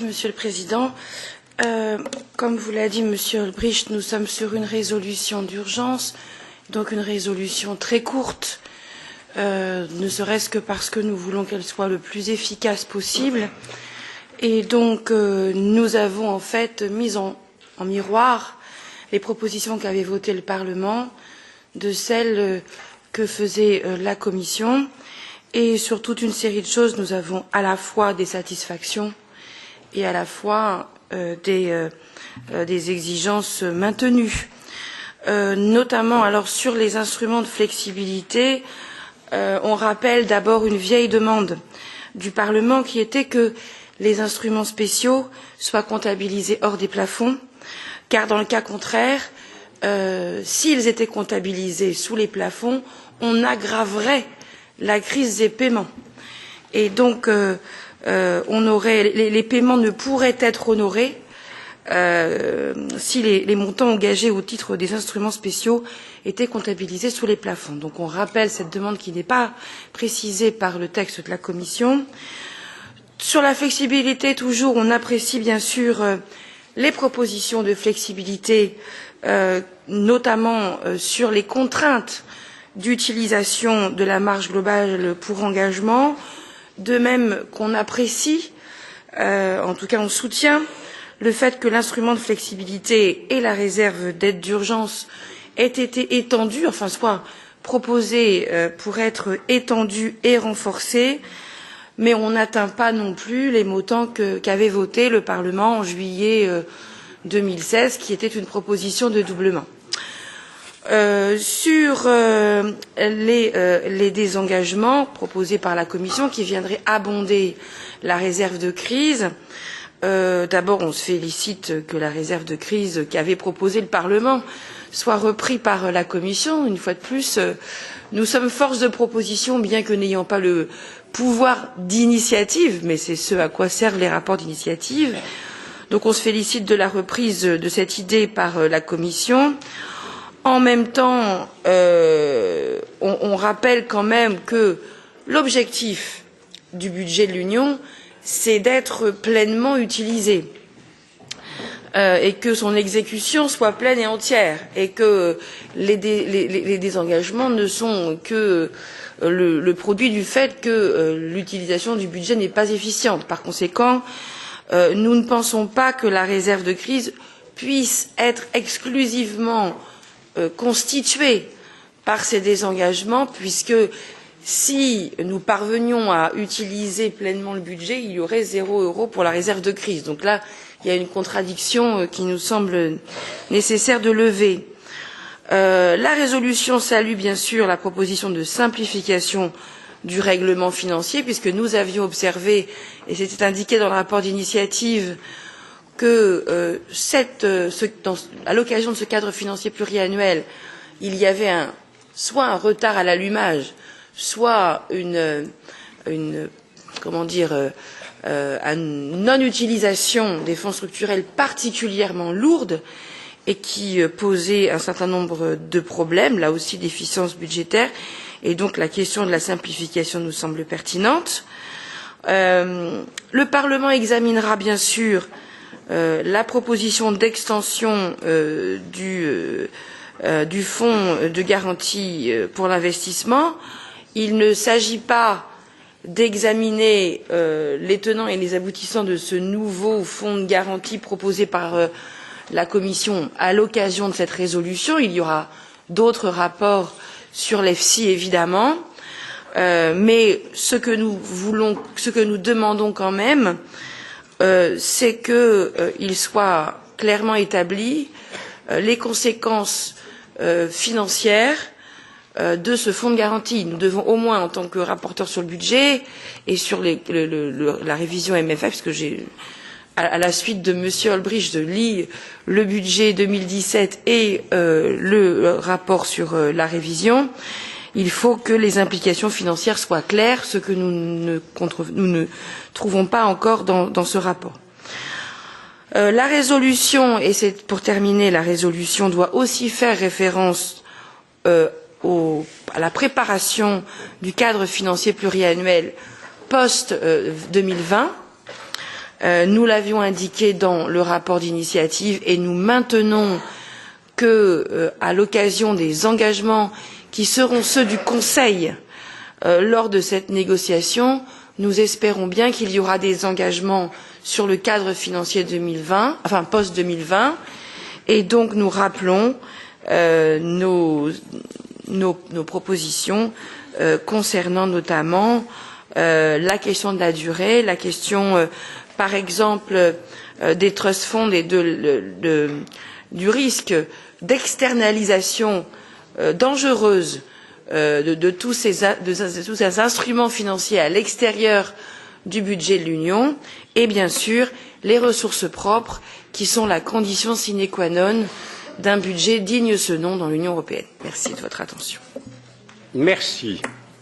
Monsieur le Président, comme vous l'a dit Monsieur Olbrycht, nous sommes sur une résolution d'urgence, donc une résolution très courte, ne serait-ce que parce que nous voulons qu'elle soit le plus efficace possible. Et donc, nous avons en fait mis en miroir les propositions qu'avait votées le Parlement de celles que faisait la Commission. Et sur toute une série de choses, nous avons à la fois des satisfactions et à la fois des exigences maintenues. Notamment alors sur les instruments de flexibilité, on rappelle d'abord une vieille demande du Parlement qui était que les instruments spéciaux soient comptabilisés hors des plafonds, car dans le cas contraire, s'ils étaient comptabilisés sous les plafonds, on aggraverait la crise des paiements. Et donc, les paiements ne pourraient être honorés si les montants engagés au titre des instruments spéciaux étaient comptabilisés sous les plafonds. Donc on rappelle cette demande qui n'est pas précisée par le texte de la Commission. Sur la flexibilité, toujours, on apprécie bien sûr les propositions de flexibilité, notamment sur les contraintes d'utilisation de la marge globale pour engagement, de même qu'on apprécie, en tout cas on soutient, le fait que l'instrument de flexibilité et la réserve d'aide d'urgence aient été étendus, enfin soit proposés pour être étendus et renforcés, mais on n'atteint pas non plus les montants qu'avait voté le Parlement en juillet 2016, qui était une proposition de doublement. Sur les désengagements proposés par la Commission qui viendraient abonder la réserve de crise, d'abord on se félicite que la réserve de crise qu'avait proposée le Parlement soit reprise par la Commission. Une fois de plus, nous sommes force de proposition, bien que n'ayant pas le pouvoir d'initiative, mais c'est ce à quoi servent les rapports d'initiative. Donc on se félicite de la reprise de cette idée par la Commission. En même temps, on rappelle quand même que l'objectif du budget de l'Union, c'est d'être pleinement utilisé et que son exécution soit pleine et entière et que les désengagements ne sont que le produit du fait que l'utilisation du budget n'est pas efficiente. Par conséquent, nous ne pensons pas que la réserve de crise puisse être exclusivement constituée par ces désengagements, puisque si nous parvenions à utiliser pleinement le budget, il y aurait 0 € pour la réserve de crise. Donc là, il y a une contradiction qui nous semble nécessaire de lever. La résolution salue bien sûr la proposition de simplification du règlement financier, puisque nous avions observé, et c'était indiqué dans le rapport d'initiative, que à l'occasion de ce cadre financier pluriannuel, il y avait soit un retard à l'allumage, soit une non-utilisation des fonds structurels particulièrement lourde et qui posait un certain nombre de problèmes, là aussi d'efficience budgétaire, et donc la question de la simplification nous semble pertinente. Le Parlement examinera bien sûr la proposition d'extension du fonds de garantie pour l'investissement. Il ne s'agit pas d'examiner les tenants et les aboutissants de ce nouveau fonds de garantie proposé par la Commission à l'occasion de cette résolution. Il y aura d'autres rapports sur l'EFSI évidemment, mais ce que nous demandons quand même, c'est qu'il soit clairement établi les conséquences financières de ce fonds de garantie. Nous devons au moins, en tant que rapporteur sur le budget et sur la révision MFF, parce que à la suite de Monsieur Olbrycht, je lis le budget 2017 et le rapport sur la révision, il faut que les implications financières soient claires, ce que nous ne trouvons pas encore dans ce rapport. La résolution, et c'est pour terminer, la résolution doit aussi faire référence à la préparation du cadre financier pluriannuel post 2020. Nous l'avions indiqué dans le rapport d'initiative et nous maintenons que, à l'occasion des engagements qui seront ceux du Conseil lors de cette négociation, nous espérons bien qu'il y aura des engagements sur le cadre financier 2020, enfin post-2020, et donc nous rappelons nos propositions concernant notamment la question de la durée, la question par exemple des trust funds et du risque d'externalisation dangereuse de tous ces instruments financiers à l'extérieur du budget de l'Union et bien sûr les ressources propres qui sont la condition sine qua non d'un budget digne ce nom dans l'Union européenne. Merci de votre attention. Merci.